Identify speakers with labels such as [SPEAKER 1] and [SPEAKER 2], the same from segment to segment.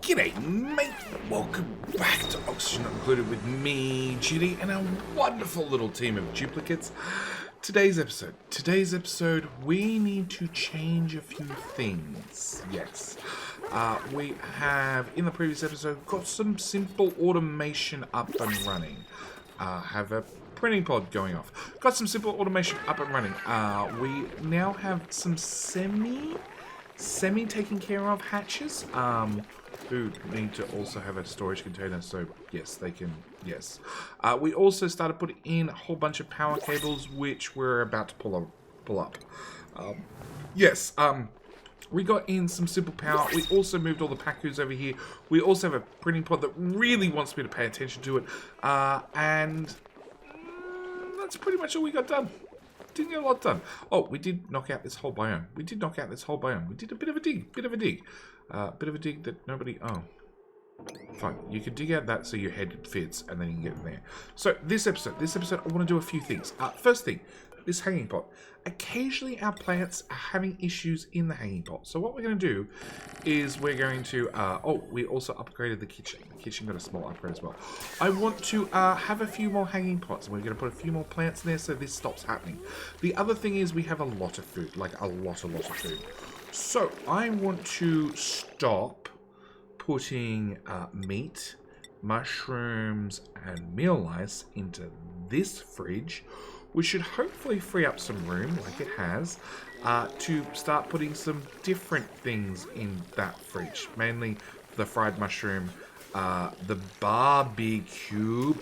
[SPEAKER 1] G'day, mate. Welcome back to Oxygen Not Included with me, Judy, and our wonderful little team of duplicates. Today's episode, we need to change a few things. Yes. We have, in the previous episode, got some simple automation up and running. Have a printing pod going off. Got some simple automation up and running. We now have some semi taken care of hatches. Who need to also have a storage container, so yes, they can, yes. We also started putting in a whole bunch of power cables, which we're about to pull up. Yes, we got in some simple power. We also moved all the Pacus over here. We also have a printing pod that really wants me to pay attention to it. And that's pretty much all we got done. Didn't get a lot done. Oh, we did knock out this whole biome. We did a bit of a dig. Bit of a dig that nobody... Oh. Fine. You can dig out that so your head fits, and then you can get in there. So, this episode, I want to do a few things. First thing, this hanging pot. Occasionally, our plants are having issues in the hanging pot. So, what we're going to do is we're going to... oh, we also upgraded the kitchen. The kitchen got a small upgrade as well. I want to have a few more hanging pots. And we're going to put a few more plants in there so this stops happening. The other thing is we have a lot of food. Like, a lot of food. So, I want to stop putting meat, mushrooms, and meal ice into this fridge, which should hopefully free up some room, like it has, to start putting some different things in that fridge. Mainly the fried mushroom, the barbecue,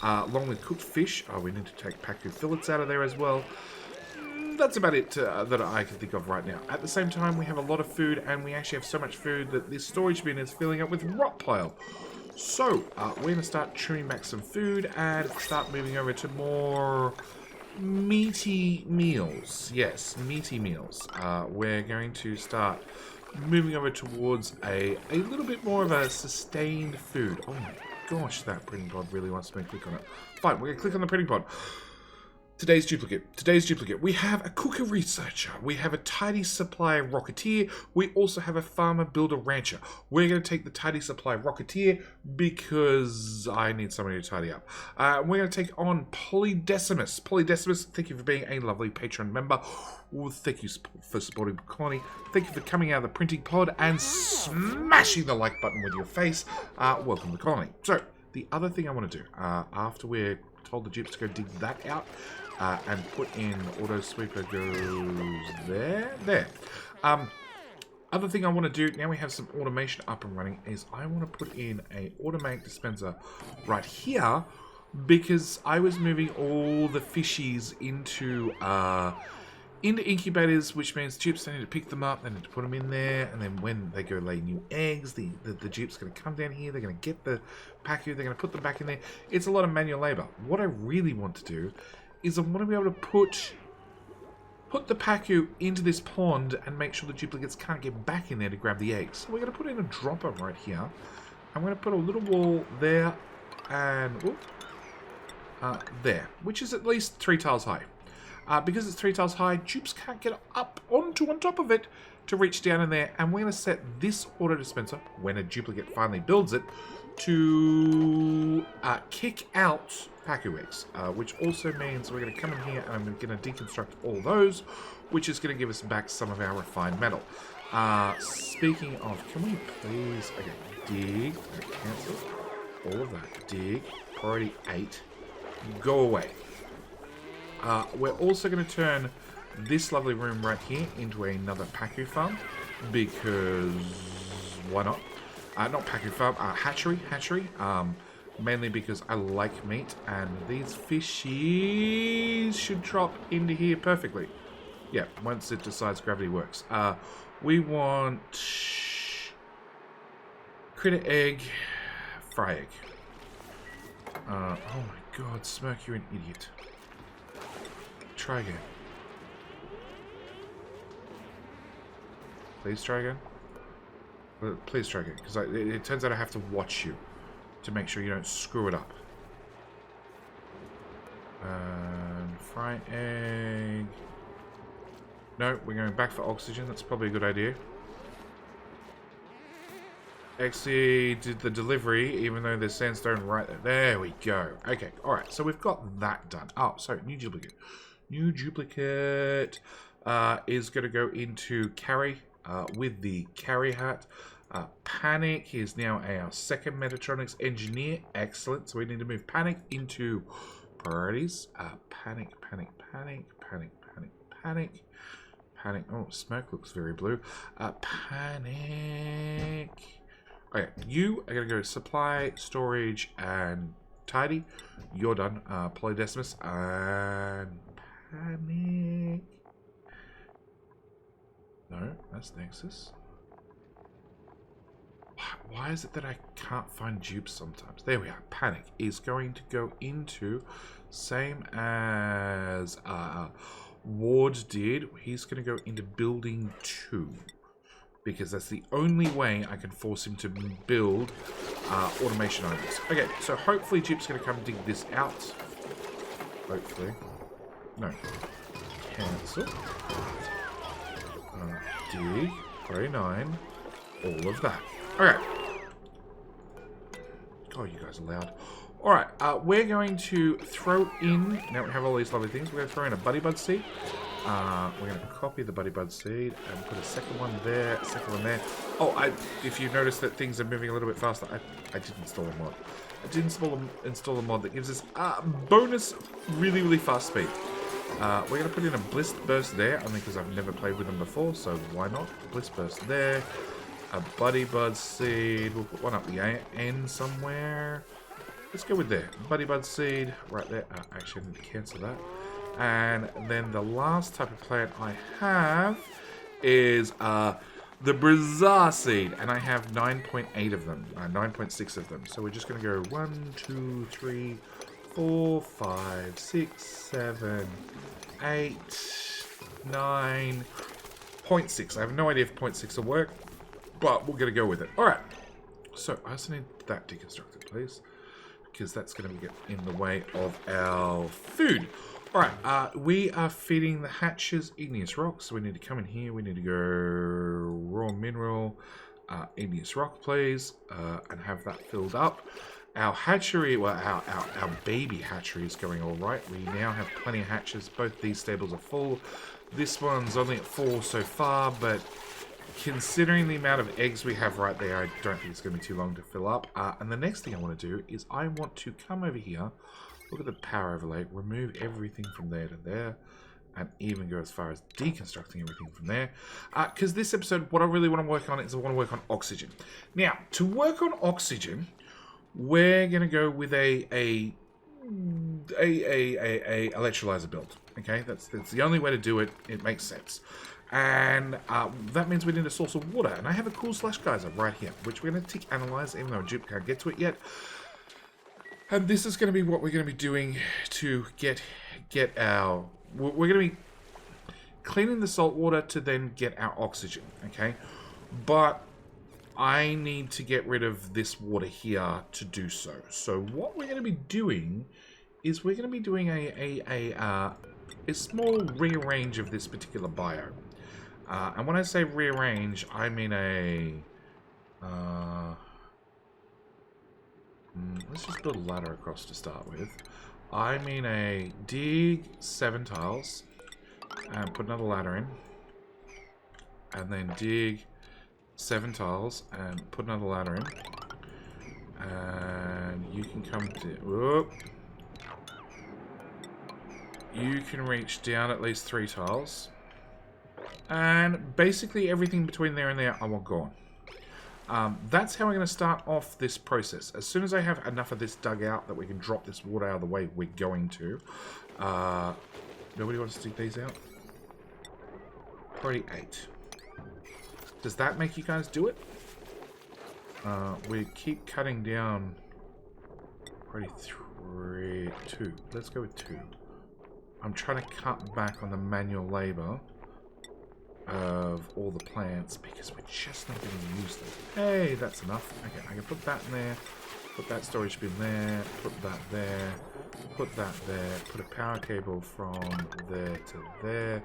[SPEAKER 1] along with cooked fish. Oh, we need to take Pacu fillets out of there as well. That's about it that I can think of right now. At the same time, we have a lot of food, and we actually have so much food that this storage bin is filling up with rot pile. So, we're going to start trimming back some food and start moving over to more meaty meals. Yes, meaty meals. We're going to start moving over towards a little bit more of a sustained food. Oh my gosh, that printing pod really wants me to click on it. Fine, we're going to click on the printing pod. Today's duplicate. We have a cooker researcher. We have a tidy supply rocketeer. We also have a farmer builder rancher. We're going to take the tidy supply rocketeer because I need somebody to tidy up. We're going to take on Polydecimus. Polydecimus, thank you for being a lovely Patreon member. Well, thank you for supporting the colony. Thank you for coming out of the printing pod and smashing the like button with your face. Welcome to the colony. So, the other thing I want to do, after we're told the dupes to go dig that out, and put in auto sweeper goes there. Other thing I want to do, now we have some automation up and running, is I want to put in a automatic dispenser right here, because I was moving all the fishies into incubators, which means dupes, they need to pick them up, they need to put them in there, and then when they go lay new eggs, the dupes are going to come down here, they're going to get the Pacu, they're going to put them back in there. It's a lot of manual labor. What I really want to do is I want to be able to put the Pacu into this pond and make sure the duplicates can't get back in there to grab the eggs. So we're going to put in a dropper right here. I'm going to put a little wall there and there, which is at least 3 tiles high. Because it's 3 tiles high, dupes can't get up on top of it to reach down in there. And we're going to set this auto dispenser, when a duplicate finally builds it, to kick out Pacu eggs. Which also means we're going to come in here and I'm going to deconstruct all those, which is going to give us back some of our refined metal. Speaking of, can we please... Okay, dig. Cancel all of that. Dig. Priority 8. Go away. We're also going to turn this lovely room right here into another Pacu farm, because why not? Not Pacu farm, hatchery. Mainly because I like meat, and these fishies should drop into here perfectly. Yeah, once it decides gravity works. We want critter egg, fry egg. Oh my god, Smirk, you're an idiot. Try again. Please try again. Please try again, because it turns out I have to watch you to make sure you don't screw it up. And fry egg. No, we're going back for oxygen. That's probably a good idea. actually did the delivery, even though there's sandstone right there. There we go. Okay, alright, so we've got that done. Oh, sorry, new duplicate. New duplicate is going to go into carry with the carry hat. Panic is now our second Metatronics engineer. Excellent. So we need to move Panic into priorities. Panic. Oh, smoke looks very blue. Panic. Okay, you are going to go supply, storage, and tidy. You're done. Polydecimus and Panic. No, that's Nexus. Why is it that I can't find dupes sometimes? There we are. Panic is going to go into, same as Ward did. He's going to go into building 2. Because that's the only way I can force him to build automation items. Okay, so hopefully Dupe's going to come dig this out. Hopefully. No. Cancel. Dig. Priority 9. All of that. Alright. God, you guys are loud. Alright, we're going to throw in... Now we have all these lovely things. We're going to throw in a Buddy Bud seed. We're going to copy the Buddy Bud seed and put a second one there, second one there. Oh, if you notice that things are moving a little bit faster, I did install a mod. I did install a mod that gives us bonus really, really fast speed. We're going to put in a Bliss Burst there, only because I've never played with them before, so why not? Bliss Burst there. A Buddy Bud seed. We'll put one up the end somewhere. Let's go with there. Buddy Bud seed right there. Actually, I need to cancel that. And then the last type of plant I have is the Brazar seed. And I have 9.8 of them. 9.6 of them. So we're just going to go 1, 2, 3, 4, 5, 6, 7, 8, 9.6. I have no idea if 0.6 will work. But we're going to go with it. Alright. So I also need that deconstructed, please. Because that's going to get in the way of our food. Alright, we are feeding the hatches igneous rock. So we need to come in here. We need to go raw mineral, igneous rock, please. And have that filled up. Our hatchery, well, our baby hatchery is going alright. We now have plenty of hatches. Both these stables are full. This one's only at 4 so far, but... considering the amount of eggs we have right there, I don't think it's going to be too long to fill up. And the next thing I want to do is I want to come over here, look at the power overlay, remove everything from there to there, and even go as far as deconstructing everything from there. Because this episode, what I really want to work on is I want to work on oxygen. Now, to work on oxygen, we're going to go with a electrolyzer build. Okay, that's the only way to do it. It makes sense. And that means we need a source of water. And I have a cool slash geyser right here, which we're going to tick analyze, even though Dupe can't get to it yet. And this is going to be what we're going to be doing to get our... We're going to be cleaning the salt water to then get our oxygen, okay? But I need to get rid of this water here to do so. So what we're going to be doing is we're going to be doing a small rearrange of this particular biome. And when I say rearrange, I mean let's just build a ladder across to start with. I mean a dig 7 tiles and put another ladder in. And then dig 7 tiles and put another ladder in. And you can come to... Whoop. You can reach down at least 3 tiles. And basically everything between there and there I want gone. That's how we're going to start off this process. As soon as I have enough of this dug out that we can drop this water out of the way, we're going to. Nobody wants to dig these out? Priority 8. Does that make you guys do it? We keep cutting down. Priority 2. Let's go with 2. I'm trying to cut back on the manual labor of all the plants because we're just not going to use them. Hey, that's enough. Okay, I can put that in there, put that storage bin there, put that there, put that there, put a power cable from there to there.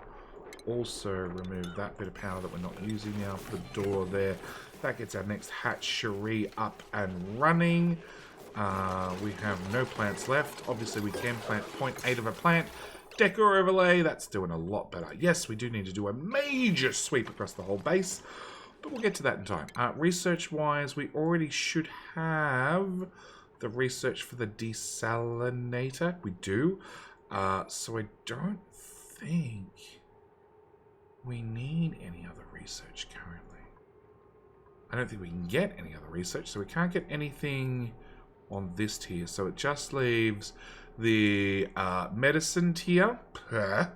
[SPEAKER 1] Also remove that bit of power that we're not using now, put a door there. That gets our next hatchery up and running. We have no plants left. Obviously, we can plant 0.8 of a plant. Decor overlay, that's doing a lot better. Yes, we do need to do a major sweep across the whole base, but we'll get to that in time. Research-wise, we already should have the research for the desalinator. We do. So I don't think we need any other research currently. I don't think we can get any other research, so we can't get anything on this tier. So it just leaves the medicine tier, the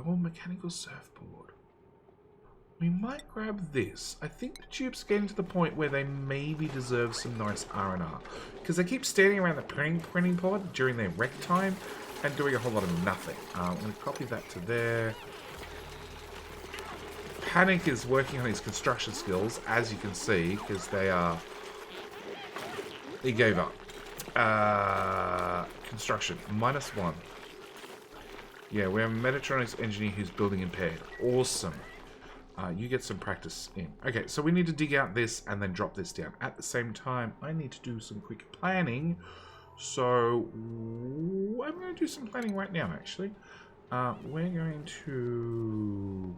[SPEAKER 1] mechanical surfboard. We might grab this. I think the tube's getting to the point where they maybe deserve some nice R&R, because they keep standing around the printing pod during their rec time and doing a whole lot of nothing. I'm going to copy that to there. Panic is working on his construction skills, as you can see, because he gave up. Construction, -1. Yeah, we have a Mechatronics engineer who's building impaired. Awesome. You get some practice in. Okay, so we need to dig out this and then drop this down. At the same time, I need to do some quick planning. So I'm going to do some planning right now, actually. We're going to...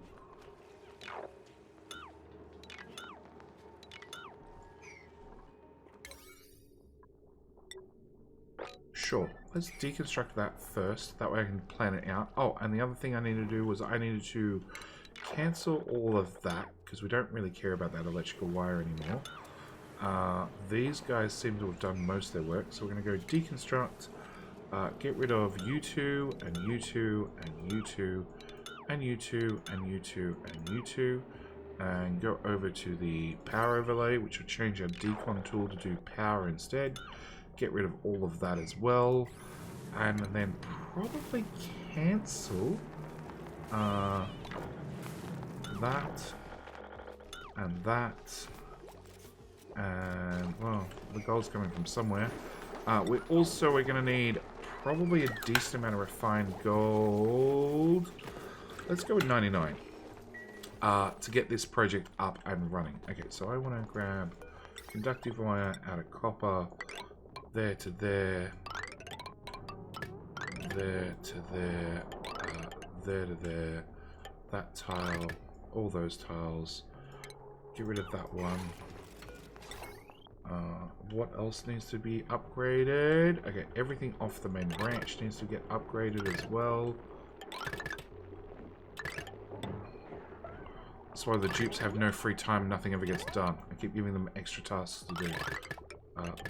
[SPEAKER 1] Sure, let's deconstruct that first. That way I can plan it out. Oh, and the other thing I need to do was I needed to cancel all of that, because we don't really care about that electrical wire anymore. These guys seem to have done most of their work, so we're going to go deconstruct, get rid of U2, and U2, and U2, and U2, and U2, and U2, and go over to the power overlay, which will change our decon tool to do power instead. Get rid of all of that as well, and then probably cancel that, and that, and well, the gold's coming from somewhere. We're going to need probably a decent amount of refined gold. Let's go with 99 to get this project up and running. Okay, so I want to grab conductive wire out of copper. There to there, there to there, there to there, that tile, all those tiles, get rid of that one. What else needs to be upgraded? Okay, everything off the main branch needs to get upgraded as well. That's why the dupes have no free time, nothing ever gets done. I keep giving them extra tasks to do.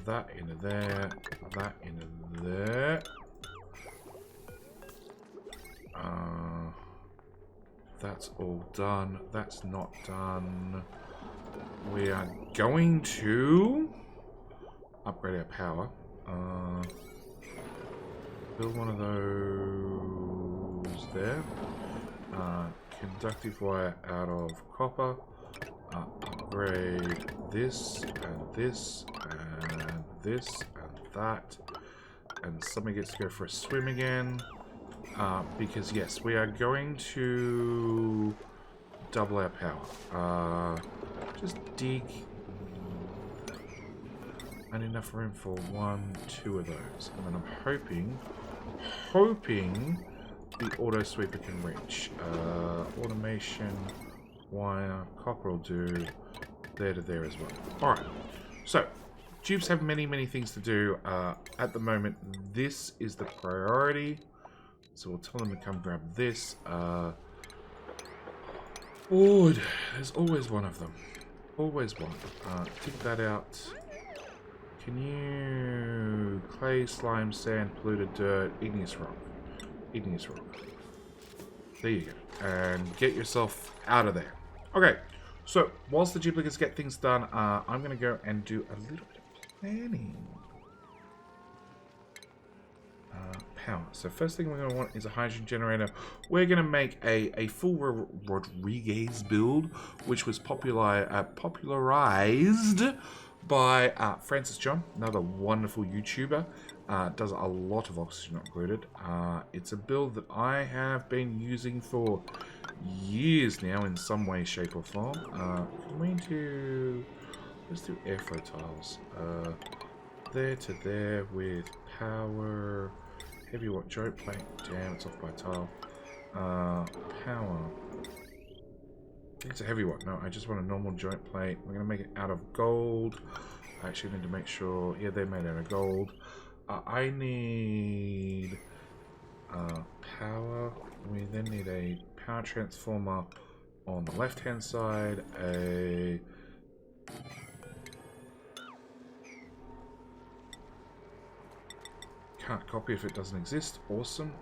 [SPEAKER 1] That into there, that into there. That's all done. That's not done. We are going to upgrade our power. Build one of those there. Conductive wire out of copper. Upgrade this and this and this and that, and somebody gets to go for a swim again, because yes, we are going to double our power. Just dig. I need enough room for 1, 2 of those, and then I'm hoping the auto sweeper can reach. Automation wire, copper will do, there to there as well. Alright, so tubes have many things to do. At the moment, this is the priority, so we'll tell them to come grab this. Wood, there's always one of them, always one. Dig that out. Can you clay, slime, sand, polluted dirt, igneous rock, there you go, and get yourself out of there. Okay, so whilst the duplicates get things done, I'm going to go and do a little bit of planning. Power. So first thing we're going to want is a hydrogen generator. We're going to make a full Rodriguez build, which was popularized by Francis John, another wonderful YouTuber. Does a lot of oxygen not included. It's a build that I have been using for years now in some way, shape, or form. Can we do... Let's do airflow tiles. There to there with power... Heavy what? Joint plate. Damn, it's off by tile. Power. It's a heavy one. No, I just want a normal joint plate. We're going to make it out of gold. I actually need to make sure... Yeah, they're made out of gold. I need... power. We then need a power transformer on the left hand side. Can't copy if it doesn't exist. Awesome.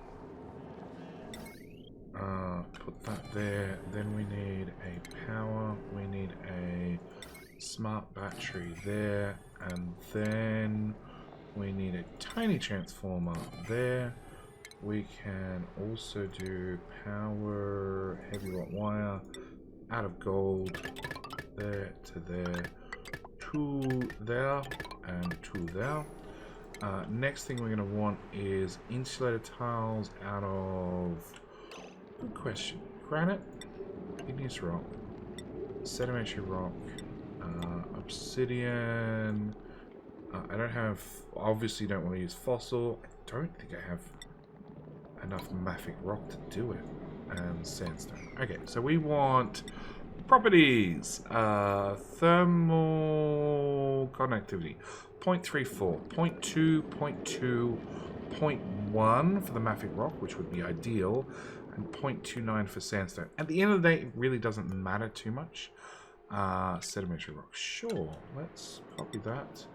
[SPEAKER 1] Put that there. Then we need a power. We need a smart battery there. And then we need a tiny transformer there. We can also do power, heavy watt wire, out of gold, there to there, to there, and to there. Next thing we're going to want is insulated tiles out of, good question, granite, igneous rock, sedimentary rock, obsidian. I don't have, obviously don't want to use fossil. I don't think I have enough mafic rock to do it, and sandstone. Okay, so we want properties. Thermal conductivity 0.34, 0.2, 0.2, 0.1 for the mafic rock, which would be ideal, and 0.29 for sandstone. At the end of the day, it really doesn't matter too much. Sedimentary rock, sure, let's copy that.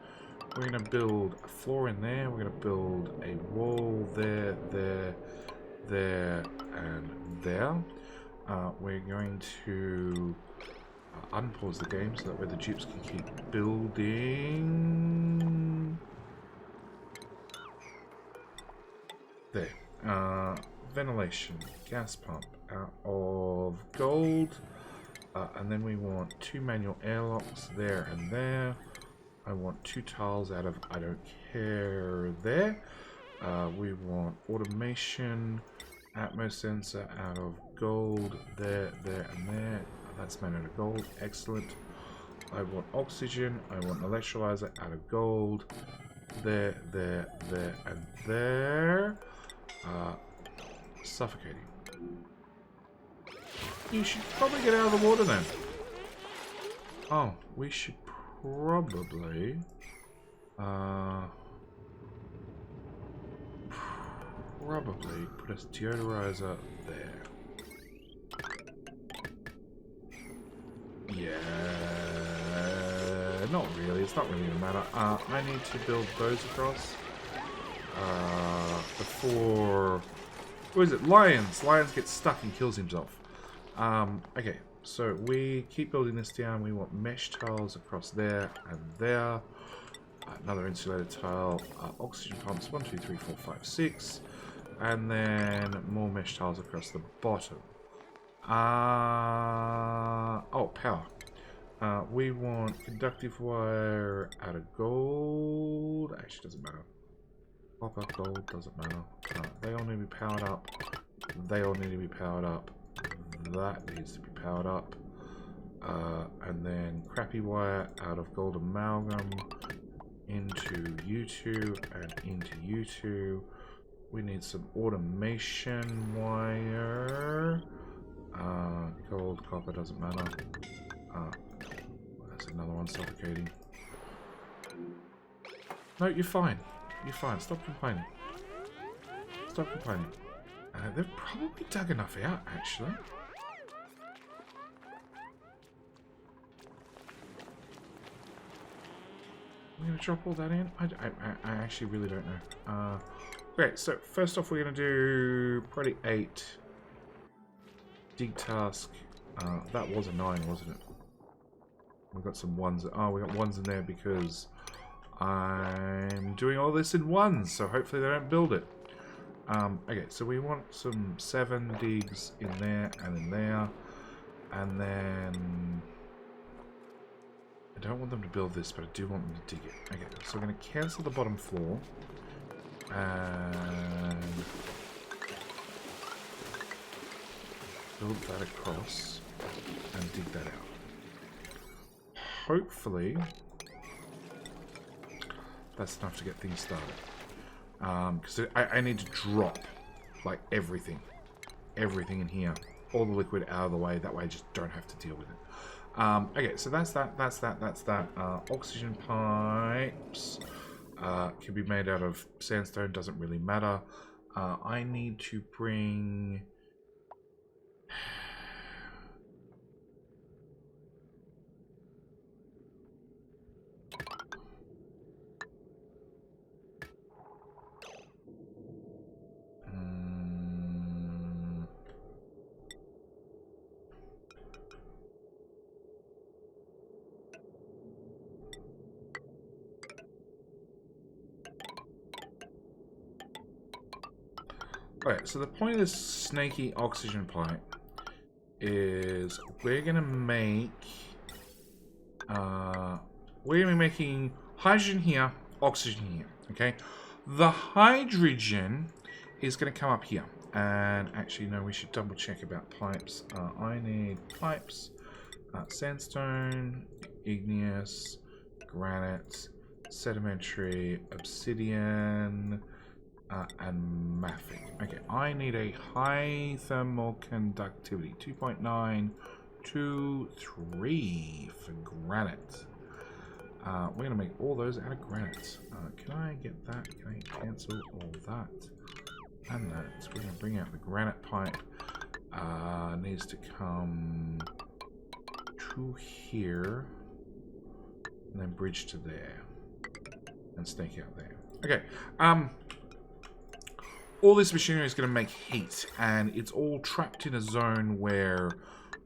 [SPEAKER 1] We're going to build a floor in there. We're going to build a wall there, there, there, and there. We're going to unpause the game so that way the dupes can keep building. There. Ventilation, gas pump out of gold. And then we want 2 manual airlocks there and there. I want 2 tiles out of I don't care there. We want automation, atmos sensor out of gold there, there, and there. That's made out of gold. Excellent. I want oxygen. I want electrolyzer out of gold. There, there, there, and there. Suffocating. You should probably get out of the water then. Oh, we should probably put a deodorizer there. Yeah, not really. It's not really gonna matter. I need to build those across before. What is it? Lions. Lions get stuck and kills himself. Okay. So we keep building this down. We want mesh tiles across there and there. Another insulated tile. Oxygen pumps 1, 2, 3, 4, 5, 6. And then more mesh tiles across the bottom. Oh, power. We want conductive wire out of gold. Actually, doesn't matter. Copper, gold, doesn't matter. They all need to be powered up. They all need to be powered up. That needs to be powered up. And then crappy wire out of gold amalgam into you two and into you two. We need some automation wire. Gold, copper, doesn't matter. That's another one suffocating. No, you're fine. You're fine. Stop complaining. Stop complaining. They've probably dug enough out, actually. I'm going to drop all that in. I actually really don't know. Great, so first off we're going to do probably 8 dig task. That was a 9, wasn't it? We've got some 1s. Oh, we got 1s in there because I'm doing all this in 1s, so hopefully they don't build it. Okay, so we want some 7 digs in there and in there. And then I don't want them to build this, but I do want them to dig it. Okay, so we're going to cancel the bottom floor. And build that across and dig that out. Hopefully, that's enough to get things started. Because I need to drop, like, everything in here. All the liquid out of the way. That way I just don't have to deal with it. Okay, so that's that. Oxygen pipes can be made out of sandstone. Doesn't really matter. I need to bring... Okay, so the point of this snaky oxygen pipe is we're gonna be making hydrogen here, oxygen here. Okay, the hydrogen is gonna come up here, and actually no, we should double check about pipes. I need pipes, sandstone, igneous, granite, sedimentary, obsidian. And mapping. Okay, I need a high thermal conductivity. 2.923 for granite. We're going to make all those out of granite. Can I get that? Can I cancel all that? And that. So we're going to bring out the granite pipe. Needs to come to here. And then bridge to there. And snake out there. Okay. All this machinery is going to make heat, and it's all trapped in a zone where,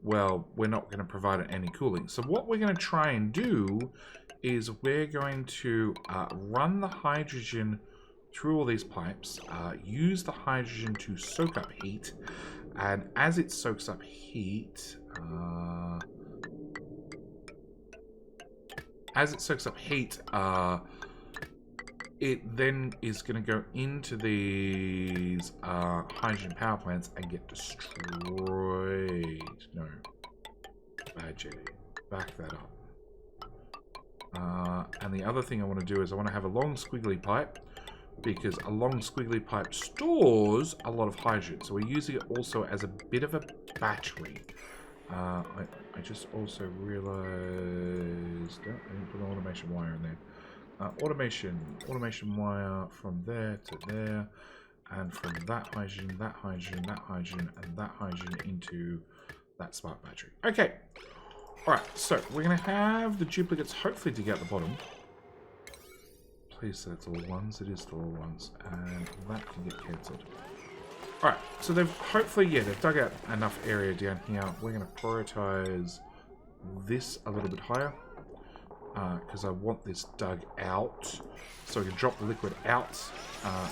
[SPEAKER 1] well, we're not going to provide it any cooling. So what we're going to try and do is we're going to run the hydrogen through all these pipes, use the hydrogen to soak up heat, and as it soaks up heat, it then is going to go into these hydrogen power plants and get destroyed. No. Bad Jetty. Back that up. And the other thing I want to do is I want to have a long squiggly pipe, because a long squiggly pipe stores a lot of hydrogen. So we're using it also as a bit of a battery. I just also realized... I didn't put an automation wire in there. Automation wire from there to there, and from that hydrogen, and that hydrogen into that smart battery. Okay. Alright, so we're going to have the duplicates hopefully dig out the bottom. Please say it's all ones. It is still all ones. And that can get cancelled. Alright, so they've hopefully, yeah, they've dug out enough area down here. We're going to prioritize this a little bit higher. Because I want this dug out, so we can drop the liquid out.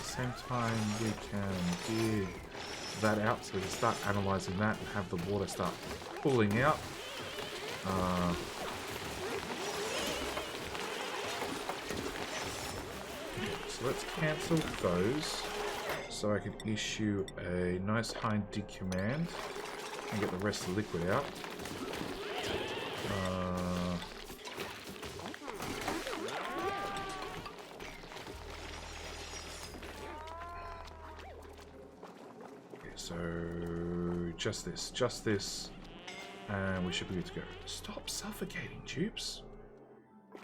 [SPEAKER 1] Same time we can dig that out, so we can start analysing that and have the water start pulling out. So let's cancel those, so I can issue a nice high dig command and get the rest of the liquid out. So just this, and we should be good to go. Stop suffocating, tubes.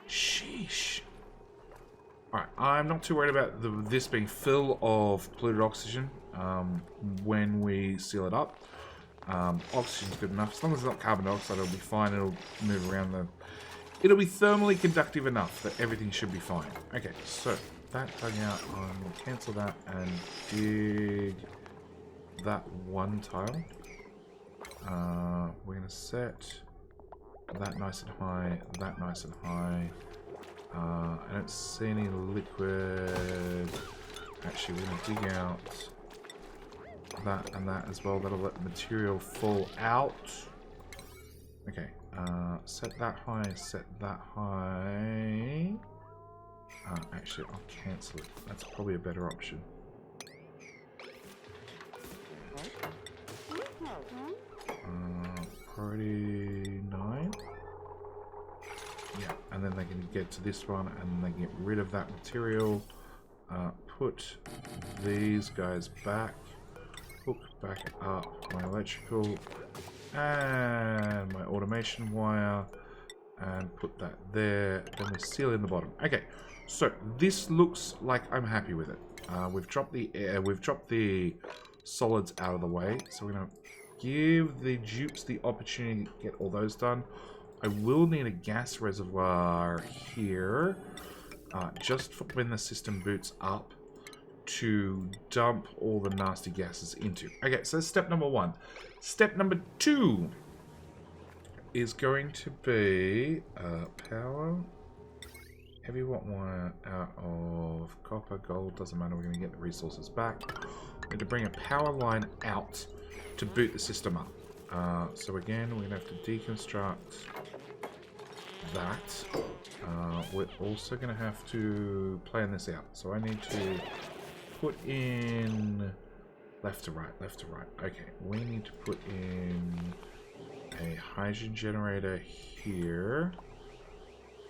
[SPEAKER 1] Sheesh. Alright, I'm not too worried about this being full of polluted oxygen when we seal it up. Oxygen's good enough. As long as it's not carbon dioxide, it'll be fine. It'll move around the... It'll be thermally conductive enough that everything should be fine. Okay, so that dug out. I'm going to cancel that and dig... that one tile. We're going to set that nice and high, that nice and high. I don't see any liquid. Actually, we're going to dig out that and that as well. That'll let the material fall out. Okay, set that high, set that high. Actually, I'll cancel it. That's probably a better option. priority 9. Yeah, and then they can get to this one and they can get rid of that material. Put these guys back. Hook back up my electrical and my automation wire. And put that there. Then we seal in the bottom. Okay, so this looks like I'm happy with it. We've dropped the air. We've dropped the solids out of the way. So we're gonna give the dupes the opportunity to get all those done. I will need a gas reservoir here, just for when the system boots up, to dump all the nasty gases into. Okay, so that's step number 1. Step number 2 is going to be power. Heavy watt wire out of copper, gold, doesn't matter, we're going to get the resources back. We need to bring a power line out to boot the system up. So again, we're going to have to deconstruct that. We're also going to have to plan this out. So I need to put in left to right, left to right. Okay, we need to put in a hydrogen generator here.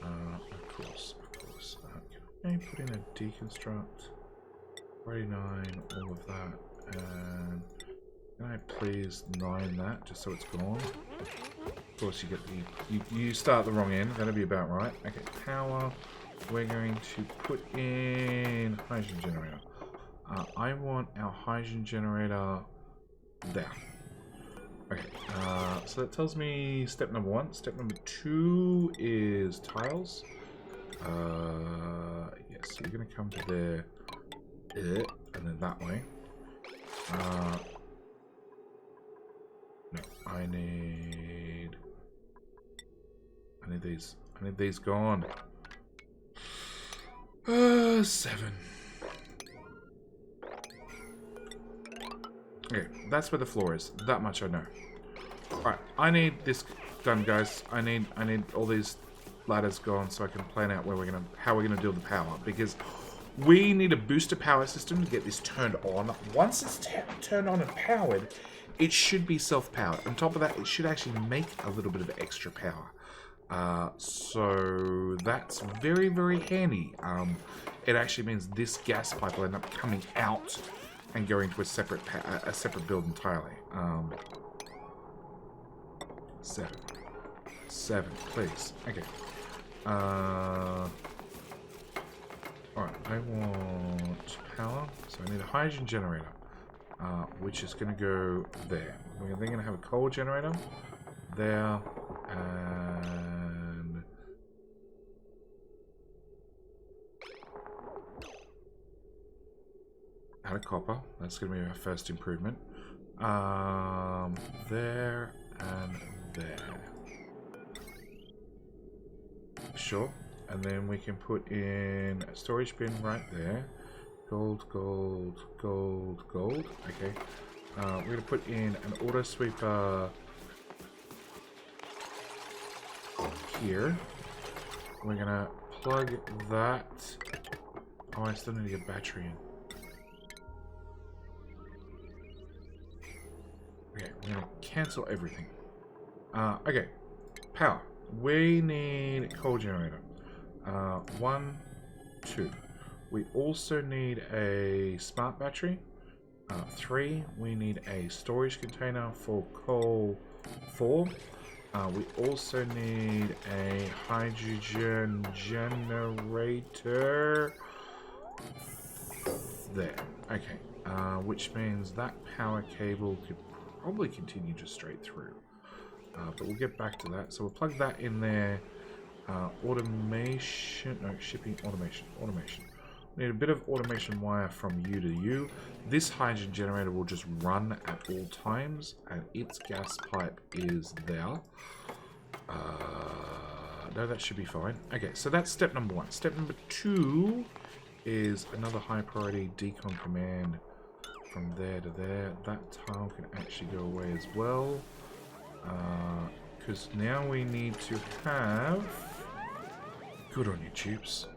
[SPEAKER 1] Of course. Can I put in a deconstruct? 49, all of that. And can I please 9 that, just so it's gone? Of course, you get you start the wrong end. That'll be about right. Okay, power. We're going to put in hydrogen generator. I want our hydrogen generator there. Okay, so that tells me step number 1. Step number 2 is tiles. Yes, so you're going to come to there, and then that way. No, I need these. I need these gone. 7. Okay, that's where the floor is. That much I know. Alright, I need this done, guys. I need all these ladders gone so I can plan out how we're gonna deal with the power, because we need a booster power system to get this turned on. Once it's turned on and powered, it should be self-powered. On top of that, it should actually make a little bit of extra power. So that's very, very handy. It actually means this gas pipe will end up coming out and going to a separate build entirely. 7, please. Okay. Alright, I want power, so I need a hydrogen generator, which is going to go there. We're then going to have a coal generator there, and out of copper. That's going to be our first improvement. There and there. Sure. And then we can put in a storage bin right there. Gold. Okay. We're going to put in an auto sweeper here. We're going to plug that. Oh, I still need to get battery in. Okay, we're going to cancel everything. Okay, power. We need a coal generator. 1, 2. We also need a smart battery. 3. We need a storage container for coal 4. We also need a hydrogen generator there. Okay, which means that power cable could probably continue just straight through. But we'll get back to that. So we'll plug that in there. Automation, no, shipping, automation. We need a bit of automation wire from you to you. This hydrogen generator will just run at all times, and its gas pipe is there. No, that should be fine. Okay, so that's step number 1. Step number 2 is another high priority decon command from there to there. That tile can actually go away as well. Because now we need to have... Good on you, tubes.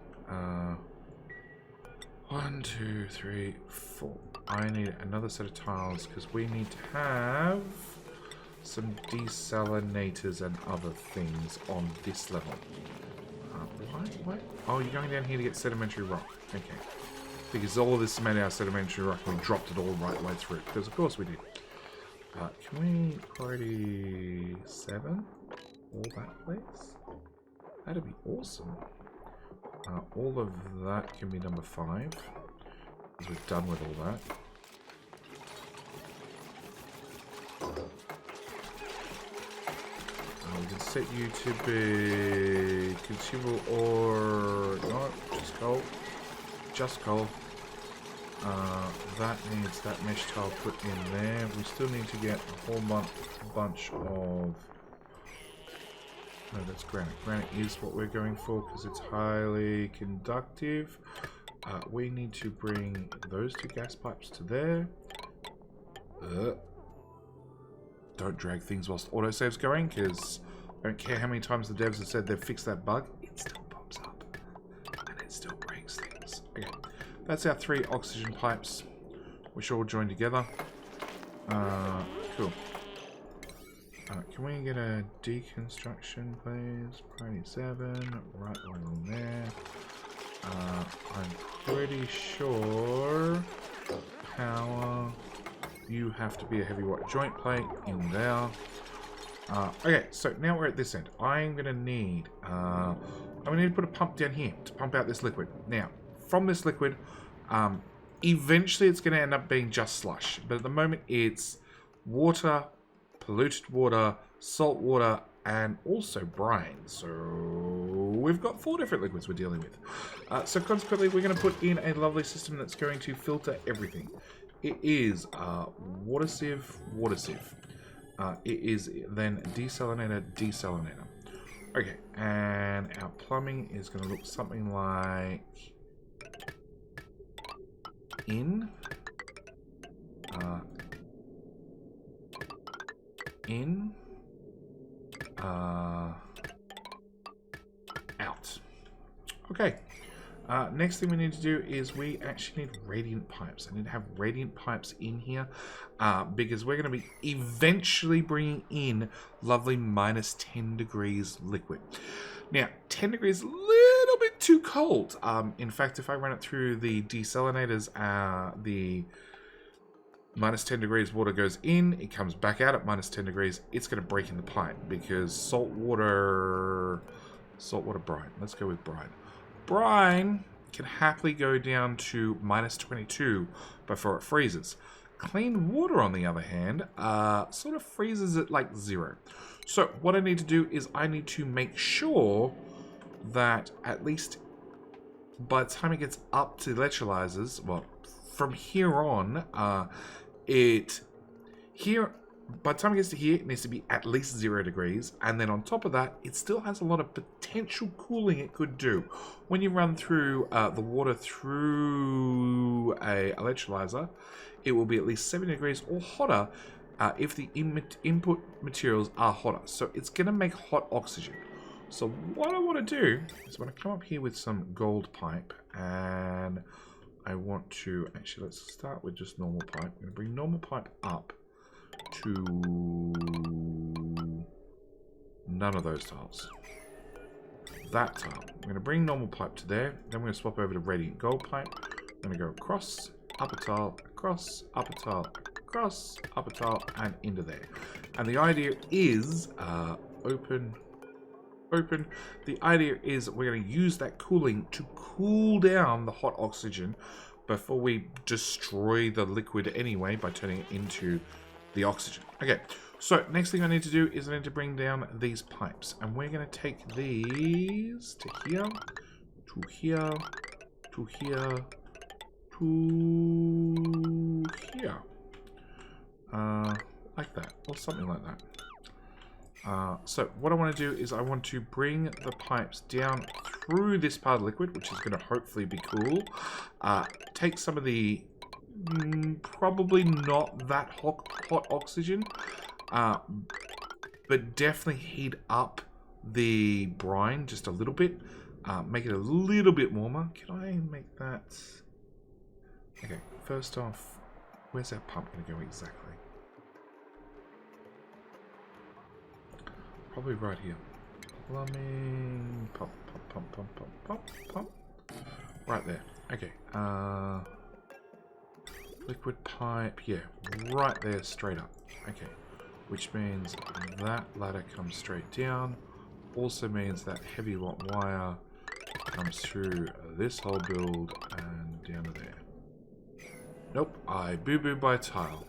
[SPEAKER 1] 1, 2, 3, 4. I need another set of tiles because we need to have some desalinators and other things on this level. Why? Oh, you're going down here to get sedimentary rock. Okay. Because all of this is made out of sedimentary rock, we dropped it all right way through. Because of course we did. Can we priority 7? All that place? That'd be awesome. All of that can be number 5. Because we're done with all that. We can set you to be consumable or no, just coal. Just coal. That needs that mesh tile put in there. We still need to get a whole bunch of... No, that's granite. Granite is what we're going for because it's highly conductive. We need to bring those 2 gas pipes to there. Don't drag things whilst autosave's going, because I don't care how many times the devs have said they've fixed that bug, it still pops up. And it still breaks things. Okay, that's our 3 oxygen pipes, which all join together. Cool. Can we get a deconstruction, please? Priority 7, right along there. I'm pretty sure power... You have to be a heavy white joint plate in there. Okay, so now we're at this end. I'm going to need to put a pump down here to pump out this liquid. Now, from this liquid, eventually it's going to end up being just slush. But at the moment, it's water, polluted water, salt water, and also brine. So we've got 4 different liquids we're dealing with. So consequently, we're going to put in a lovely system that's going to filter everything. It is water sieve, water sieve. It is then desalinator, desalinator. Okay, and our plumbing is going to look something like in, out. Okay. Next thing we need to do is we actually need radiant pipes. I need to have radiant pipes in here because we're going to be eventually bringing in lovely minus 10 degrees liquid. Now, 10 degrees is a little bit too cold. In fact, if I run it through the desalinators, the minus 10 degrees water goes in, it comes back out at minus 10 degrees. It's going to break in the pipe because saltwater brine. Let's go with brine. Brine can happily go down to minus 22 before it freezes. Clean water, on the other hand, sort of freezes at like 0. So what I need to do is I need to make sure that at least by the time it gets up to the electrolyzers, well, from here on, by the time it gets to here, it needs to be at least 0 degrees. And then on top of that, it still has a lot of potential cooling it could do. When you run through the water through a electrolyzer, it will be at least 7 degrees or hotter if the input materials are hotter. So it's going to make hot oxygen. So what I want to do is I want to come up here with some gold pipe. And I want to... Actually, let's start with just normal pipe. I'm going to bring normal pipe up to none of those tiles. That tile. I'm going to bring normal pipe to there. Then we're going to swap over to radiant gold pipe. I'm going to go across, up a tile, across, up a tile, across, up a tile, and into there. And the idea is open. The idea is we're going to use that cooling to cool down the hot oxygen before we destroy the liquid anyway by turning it into the oxygen. Okay, so next thing I need to do is I need to bring down these pipes. And we're going to take these to here, to here, to here, to here. Like that, or something like that. So what I want to do is I want to bring the pipes down through this part of the liquid, which is going to hopefully be cool. Take some of the probably not that hot oxygen, but definitely heat up the brine just a little bit. Make it a little bit warmer. Can I make that? Okay, first off, where's our pump going to go exactly? Probably right here. Plumbing. Pump, pump, pump, pump, pump, pump, pump. Right there. Okay. Liquid pipe. Yeah, right there, straight up. Okay. Which means that ladder comes straight down. Also means that heavy wire comes through this whole build and down to there. Nope, I boo-boo by tile.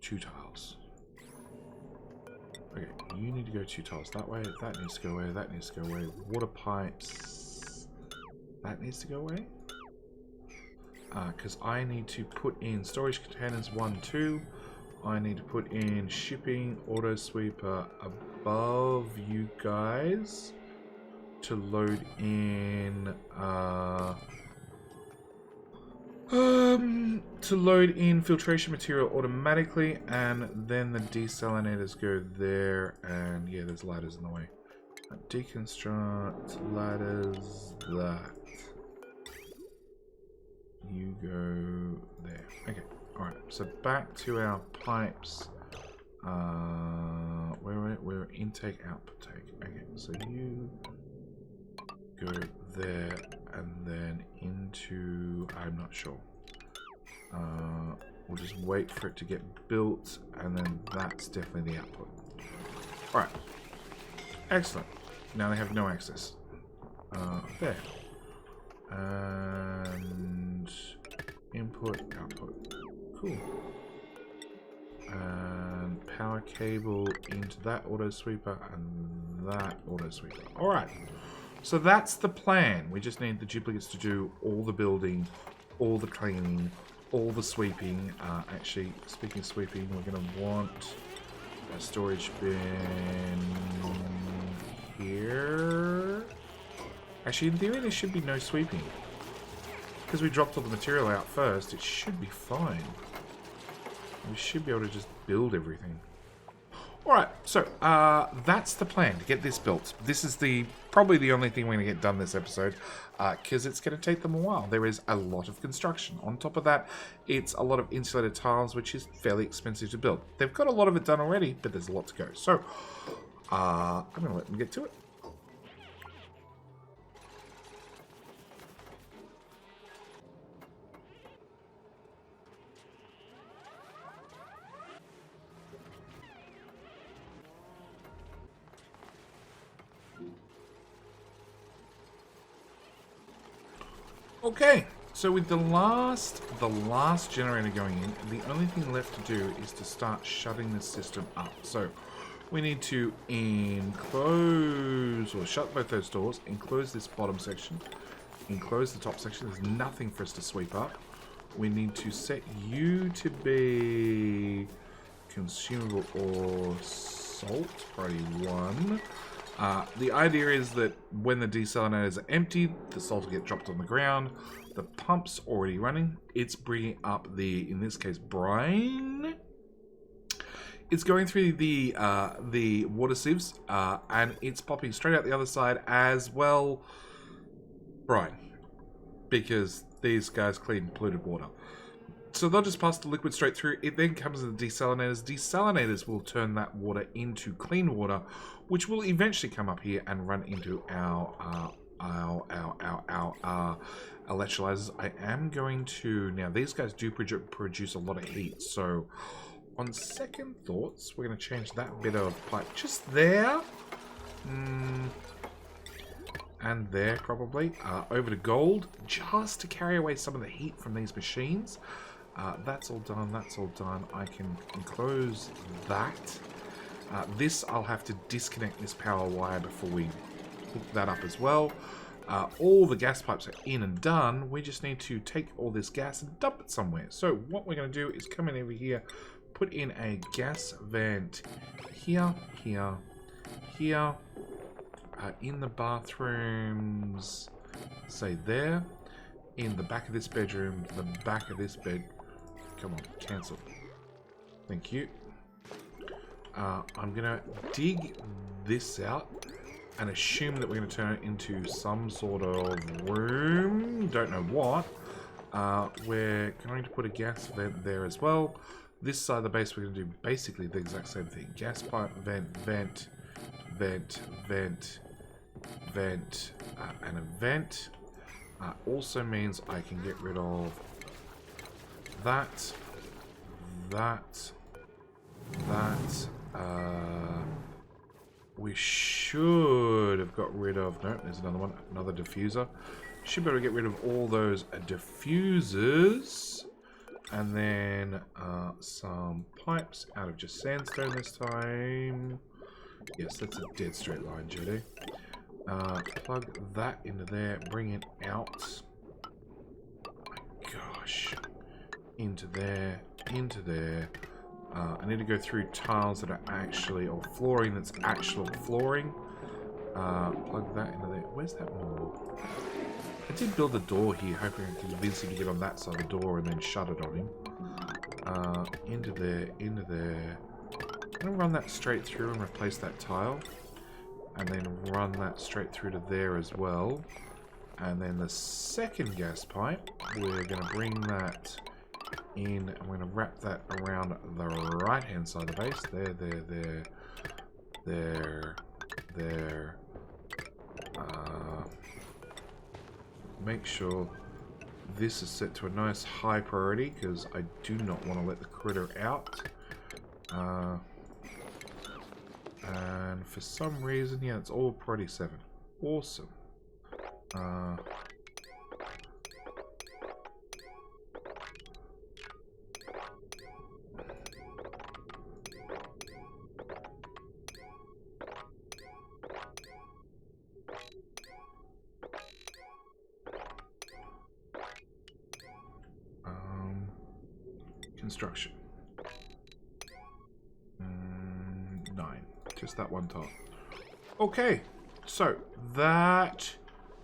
[SPEAKER 1] 2 tiles. Okay, you need to go 2 tiles that way. That needs to go away. That needs to go away. Water pipes. That needs to go away. Because I need to put in storage containers 1, 2. I need to put in shipping auto sweeper above you guys to load in filtration material automatically, and then the desalinators go there, and yeah, there's ladders in the way. Deconstruct ladders, that. You go there. Okay, alright, so back to our pipes. Where intake, output take. Okay, so you go there and then into, I'm not sure. We'll just wait for it to get built, and then that's definitely the output. Alright. Excellent. Now they have no access. There. And input, output. Cool. And power cable into that auto sweeper and that auto sweeper. Alright. So that's the plan. We just need the duplicates to do all the building, all the cleaning, all the sweeping. Actually, speaking of sweeping, we're going to want a storage bin here. Actually, in theory, there should be no sweeping. Because we dropped all the material out first, it should be fine. We should be able to just build everything. Alright, so that's the plan, to get this built. This is probably the only thing we're going to get done this episode, because it's going to take them a while. There is a lot of construction. On top of that, it's a lot of insulated tiles, which is fairly expensive to build. They've got a lot of it done already, but there's a lot to go. So, I'm going to let them get to it. Okay, so with the last generator going in, the only thing left to do is to start shutting the system up. So we need to enclose, or shut both those doors, enclose this bottom section, enclose the top section. There's nothing for us to sweep up. We need to set you to be consumable or salt, priority 1. The idea is that when the desalinators are emptied, the salt will get dropped on the ground. The pump's already running. It's bringing up the, in this case, brine. It's going through the water sieves, and it's popping straight out the other side as well. Brine, because these guys clean polluted water. So they'll just pass the liquid straight through. It then comes to the desalinators. Desalinators will turn that water into clean water, which will eventually come up here and run into our electrolyzers. I am going to, now these guys do produce a lot of heat, so on second thoughts, we're going to change that bit of pipe just there. And there, probably. Over to gold, just to carry away some of the heat from these machines. That's all done, that's all done. I can enclose that. This, I'll have to disconnect this power wire before we hook that up as well. All the gas pipes are in and done. We just need to take all this gas and dump it somewhere. So what we're going to do is come in over here, put in a gas vent here, here, here. In the bathrooms, say there. In the back of this bedroom, the back of this bed. Come on, cancel. Thank you. I'm gonna dig this out and assume that we're gonna turn it into some sort of room. Don't know what. We're going to put a gas vent there as well. This side of the base, we're going to do basically the exact same thing. Gas pipe, vent, vent, vent, vent, vent, and a vent. Also means I can get rid of that, that, that. We should have got rid of... No, there's another one. Another diffuser. Should be able to get rid of all those diffusers. And then some pipes out of just sandstone this time. Yes, that's a dead straight line, Judy. Plug that into there. Bring it out. Oh my gosh. Into there. Into there. I need to go through tiles that are actually, or flooring that's actual flooring. Plug that into there. Where's that wall? I did build a door here, hoping I could convince him to get on that side of the door and then shut it on him. Into there, into there. I'm going to run that straight through and replace that tile. And then run that straight through to there as well. And then the second gas pipe, we're going to bring that in. I'm going to wrap that around the right hand side of the base. There, there, there, there, there. Make sure this is set to a nice high priority because I do not want to let the critter out. And for some reason, yeah, it's all priority 7. Awesome. Construction. 9. Just that one tile. Okay, so that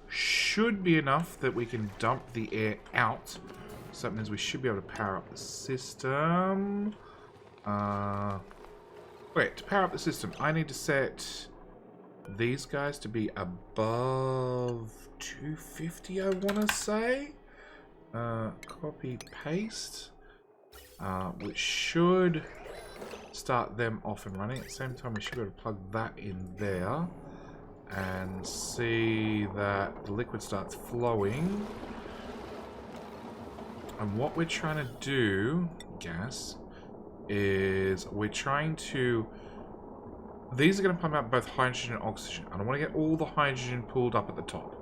[SPEAKER 1] should be enough that we can dump the air out. So that means we should be able to power up the system. Wait, to power up the system, I need to set these guys to be above 250, I want to say. Copy, paste. Which should start them off and running. At the same time, we should be able to plug that in there and see that the liquid starts flowing. And what we're trying to do, gas, is we're trying to... These are going to pump out both hydrogen and oxygen. And I want to get all the hydrogen pulled up at the top.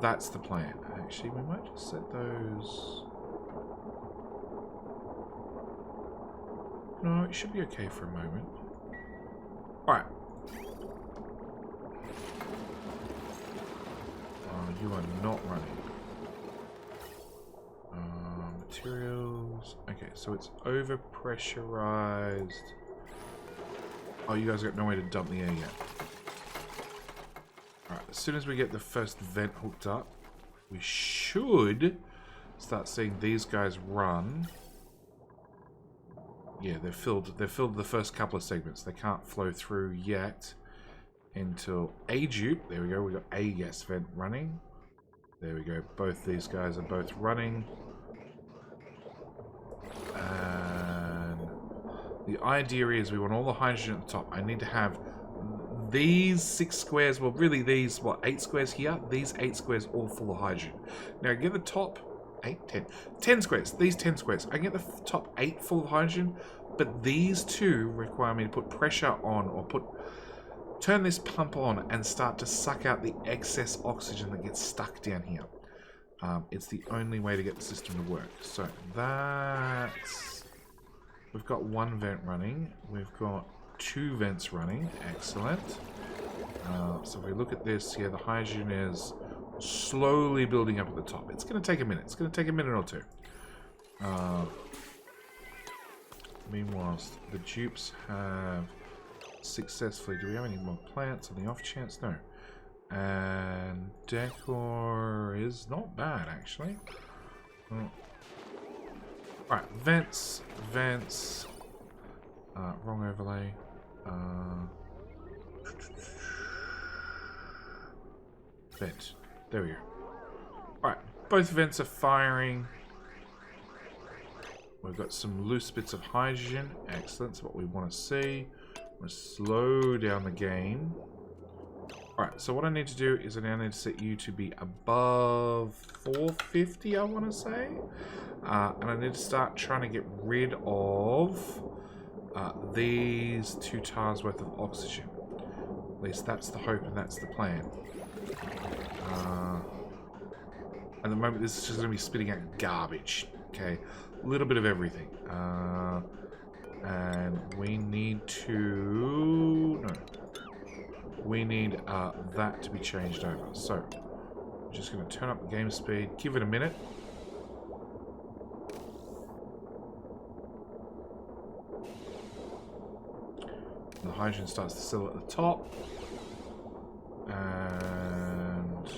[SPEAKER 1] That's the plan. Actually, we might just set those... No, it should be okay for a moment. Alright. You are not running. Materials. Okay, so it's over pressurized. Oh, you guys got no way to dump the air yet. Alright, as soon as we get the first vent hooked up, we should start seeing these guys run. Yeah, they've filled the first couple of segments. They can't flow through yet until a dupe. There we go. We got a gas vent running. There we go. Both these guys are both running. And the idea is we want all the hydrogen at the top. I need to have these 6 squares. Well, really these, what, 8 squares here? These 8 squares all full of hydrogen. Now get the top 8, 10. 10 squares. These 10 squares. I get the top 8 full of hydrogen, but these 2 require me to put pressure on or turn this pump on and start to suck out the excess oxygen that gets stuck down here. It's the only way to get the system to work. So that's... We've got 1 vent running. We've got 2 vents running. Excellent. So if we look at this, yeah, the hydrogen is slowly building up at the top. It's going to take a minute. It's going to take a minute or 2. Meanwhile, the dupes have successfully... Do we have any more plants on the off chance? No. And decor is not bad, actually. Oh. Alright, vents. Vents. Wrong overlay. Vent. There we go. Alright, both vents are firing. We've got some loose bits of hydrogen. Excellent. That's what we want to see. We'll slow down the game. Alright, so what I need to do is I now need to set you to be above 450, I want to say. And I need to start trying to get rid of these 2 tiles worth of oxygen. At least that's the hope and that's the plan. At the moment, this is just going to be spitting out garbage. Okay, a little bit of everything. And we need to... No. We need that to be changed over. So, I'm just going to turn up the game speed. Give it a minute. The hydrogen starts to settle at the top. And...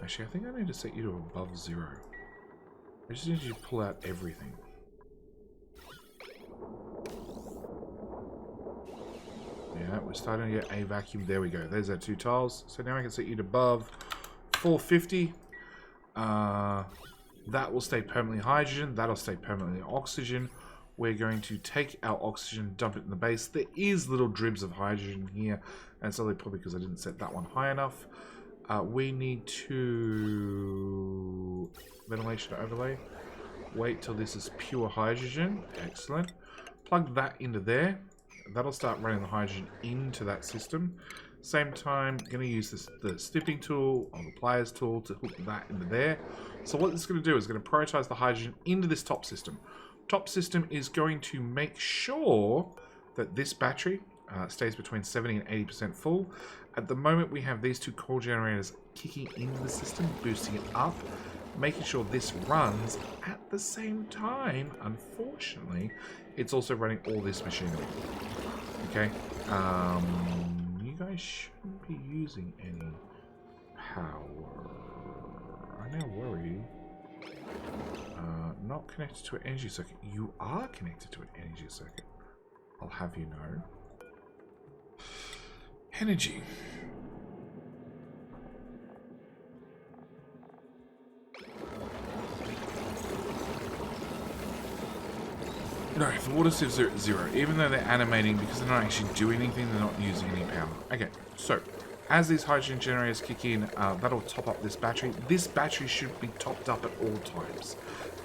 [SPEAKER 1] Actually, I think I need to set you to above 0. I just need you to pull out everything. Yeah, we're starting to get a vacuum. There we go. There's our 2 tiles. So now I can set you to above 450. That will stay permanently hydrogen. That'll stay permanently oxygen. We're going to take our oxygen, dump it in the base. There is little dribs of hydrogen here. And it's only probably because I didn't set that one high enough. We need to... Ventilation overlay. Wait till this is pure hydrogen. Excellent. Plug that into there. That'll start running the hydrogen into that system. Same time, going to use the snipping tool or the pliers tool to hook that into there. So what this is going to do is going to prioritize the hydrogen into this top system. Top system is going to make sure that this battery stays between 70 and 80% full. At the moment, we have these 2 coal generators kicking into the system, boosting it up, making sure this runs at the same time. Unfortunately, it's also running all this machinery. Okay, you guys shouldn't be using any power. I now worry. Not connected to an energy circuit. You are connected to an energy circuit. I'll have you know. Energy. No, the water sieves are at 0. Even though they're animating, because they're not actually doing anything, they're not using any power. Okay, so as these hydrogen generators kick in, that'll top up this battery. This battery should be topped up at all times.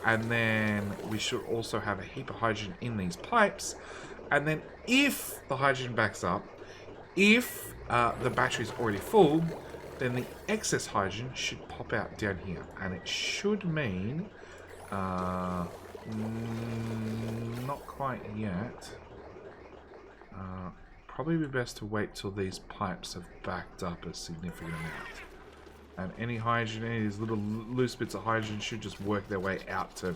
[SPEAKER 1] And then we should also have a heap of hydrogen in these pipes. And then if the hydrogen backs up, if the battery's already full, then the excess hydrogen should pop out down here. And it should mean... not quite yet. Probably be best to wait till these pipes have backed up a significant amount. And any hydrogen, any of these little loose bits of hydrogen should just work their way out to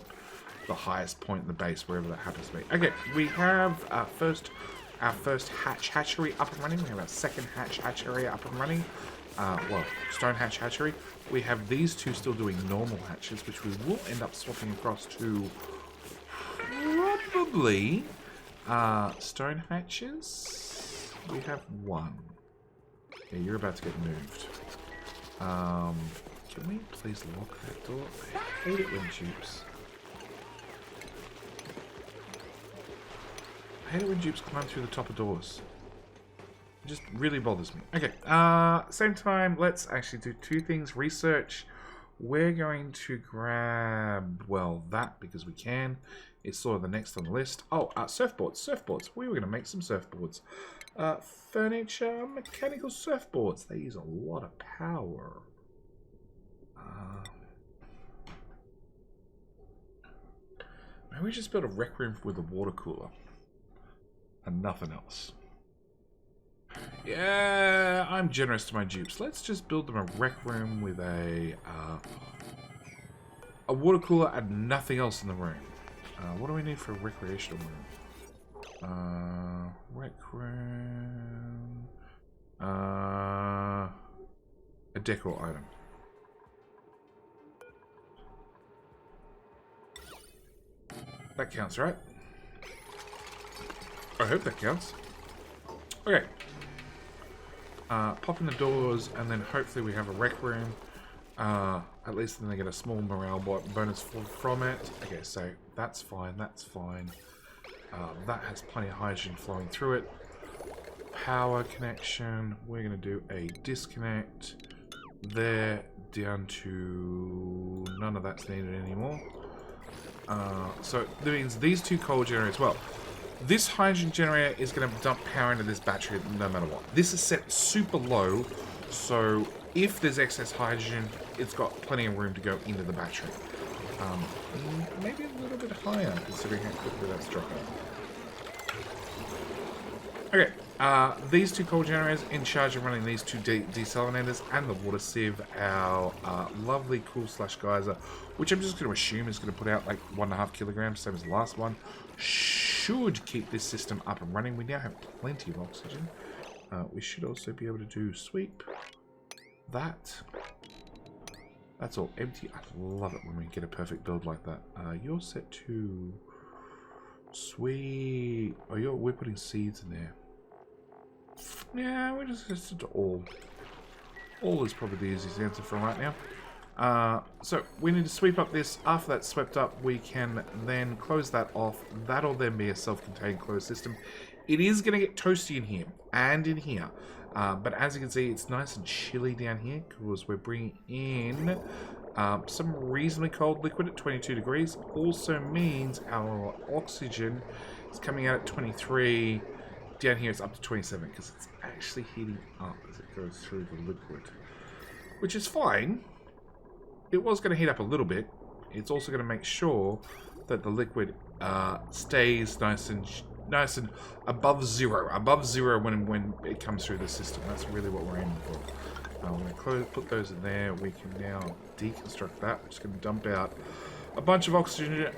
[SPEAKER 1] the highest point in the base, wherever that happens to be. Okay, we have our first hatchery up and running. We have our second hatchery up and running. Well, stone hatchery. We have these 2 still doing normal hatches, which we will end up swapping across to probably stone hatches. We have 1. Yeah, you're about to get moved. Can we please lock that door? I hate it when dupes. I hate it when dupes climb through the top of doors. It just really bothers me. Okay, same time, let's actually do 2 things. Research. We're going to grab, well, that because we can. It's sort of the next on the list. Oh, surfboards. Surfboards. We were going to make some surfboards. Furniture, mechanical surfboards. They use a lot of power. Maybe we just build a rec room with a water cooler. And nothing else. Yeah, I'm generous to my dupes. Let's just build them a rec room with a water cooler and nothing else in the room. What do we need for a recreational room? Rec room. A decor item. That counts, right? I hope that counts. Okay. Pop in the doors, and then hopefully we have a rec room. At least then they get a small morale bonus from it. Okay, so that's fine, that's fine. That has plenty of hydrogen flowing through it. Power connection, we're going to do a disconnect there down to none of that's needed anymore. So that means these two coal generators, well, this hydrogen generator is going to dump power into this battery no matter what. This is set super low, so if there's excess hydrogen, it's got plenty of room to go into the battery. Maybe a little bit higher, considering how quickly that's dropping. Okay, these two coal generators in charge of running these two desalinators and the water sieve, our lovely cool slash geyser, which I'm just going to assume is going to put out like 1.5 kilograms, same as the last one, should keep this system up and running. We now have plenty of oxygen. We should also be able to do sweep. That's all empty. I love it when we get a perfect build like that. You're set to sweet. Oh, we're putting seeds in there. Yeah, we're just set to all. All is probably the easiest answer for right now. So we need to sweep up this. After that's swept up, we can then close that off. That'll then be a self-contained closed system. It is going to get toasty in here and in here. But as you can see, it's nice and chilly down here because we're bringing in some reasonably cold liquid at 22 degrees. Also means our oxygen is coming out at 23. Down here it's up to 27 because it's actually heating up as it goes through the liquid, which is fine. It was going to heat up a little bit. It's also going to make sure that the liquid stays nice and above zero when it comes through the system. That's really what we're aiming for. We're going to put those in there. We can now deconstruct that. We're just going to dump out a bunch of oxygen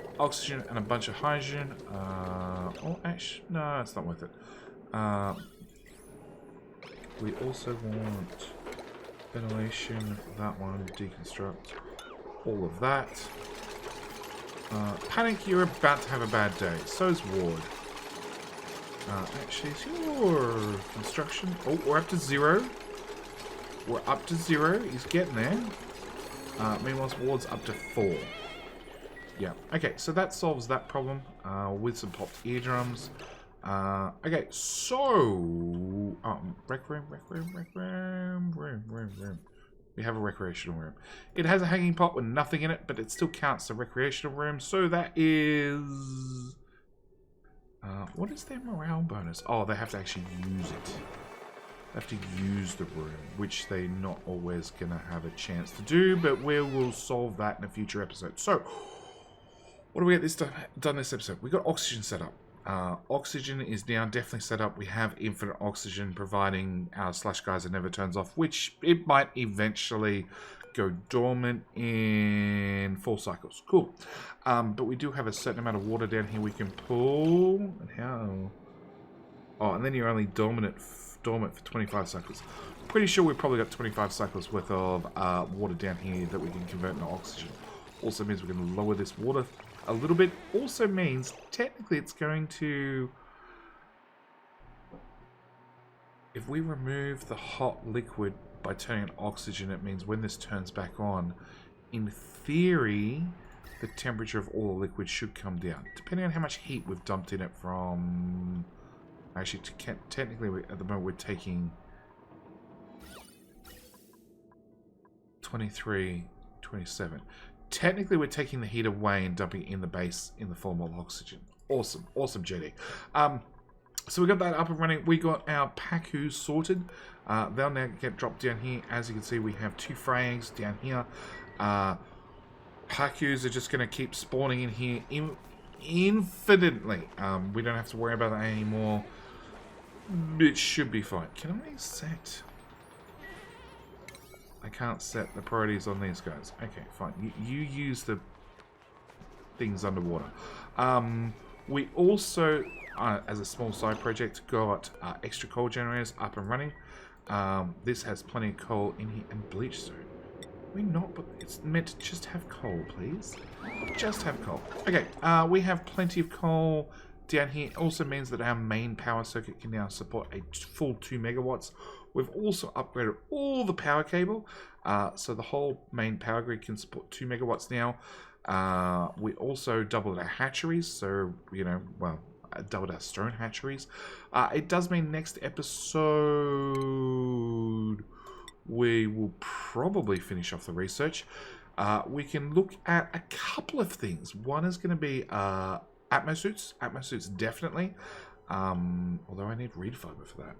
[SPEAKER 1] and a bunch of hydrogen. Oh, actually, no, it's not worth it. We also want ventilation, that one, deconstruct, all of that. Panic, you're about to have a bad day. So's Ward. Actually, it's your construction. Oh, we're up to 0. We're up to 0. He's getting there. Meanwhile, Ward's up to 4. Yeah. Okay, so that solves that problem with some popped eardrums. Okay, so rec room. We have a recreational room. It has a hanging pot with nothing in it, but it still counts the recreational room. So that is what is their morale bonus? Oh, they have to actually use it. They have to use the room, which they're not always gonna have a chance to do, but we will solve that in a future episode. So, what do we get done this episode? We got oxygen set up. Oxygen is now definitely set up. We have infinite oxygen, providing our slash geyser never turns off, which it might eventually go dormant in 4 cycles. Cool. But we do have a certain amount of water down here we can pull. And how? Oh, and then you're only dormant for 25 cycles. Pretty sure we've probably got 25 cycles worth of water down here that we can convert into oxygen. Also means we're going to lower this water a little bit. Also means technically it's going to, if we remove the hot liquid by turning on oxygen, it means when this turns back on, in theory the temperature of all the liquid should come down, depending on how much heat we've dumped in it from. Actually, technically at the moment we're taking 23, 27. Technically, we're taking the heat away and dumping it in the base in the form of oxygen. Awesome. Awesome, JD. So we got that up and running. We got our Pacus sorted. They'll now get dropped down here. As you can see, we have 2 frags down here. Pacus are just going to keep spawning in here infinitely. We don't have to worry about that anymore. It should be fine. Can I set? I can't set the priorities on these guys. Okay, fine. You use the things underwater. We also, as a small side project, got extra coal generators up and running. This has plenty of coal in here and bleach zone. We're not, but it's meant to just have coal, please. Just have coal. Okay, we have plenty of coal down here also means that our main power circuit can now support a full 2 megawatts. We've also upgraded all the power cable, so the whole main power grid can support 2 megawatts now. We also doubled our hatcheries, so, you know, well, doubled our stone hatcheries. It does mean next episode we will probably finish off the research. We can look at a couple of things. One is going to be atmosuits. Atmosuits, definitely. Although I need reed fiber for that.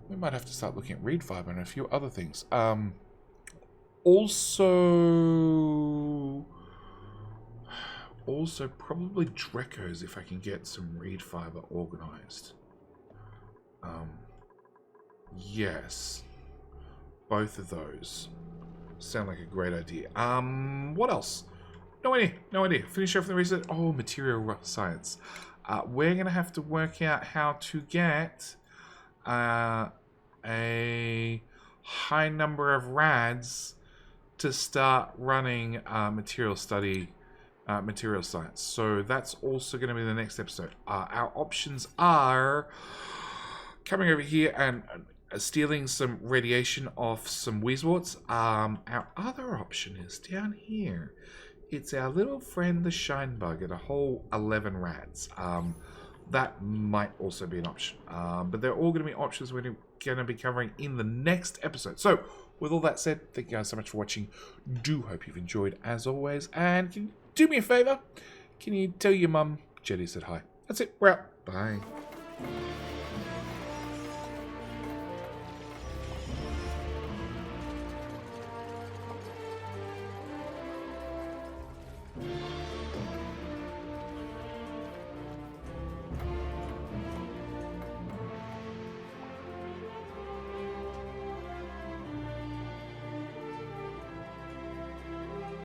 [SPEAKER 1] We might have to start looking at reed fiber and a few other things. Also probably Drecos if I can get some reed fiber organized. Yes. Both of those sound like a great idea. What else? No idea. Finish off the research. Oh, material science. We're going to have to work out how to get a high number of rads to start running material study, material science. So that's also going to be the next episode. Our options are coming over here and stealing some radiation off some Weezeworts. Our other option is down here. It's our little friend the Shine Bug at a whole 11 rads. That might also be an option. But they're all going to be options we're going to be covering in the next episode. So, with all that said, thank you guys so much for watching. Do hope you've enjoyed as always. And can you do me a favor? Can you tell your mum Jetty said hi? That's it. We're out. Bye.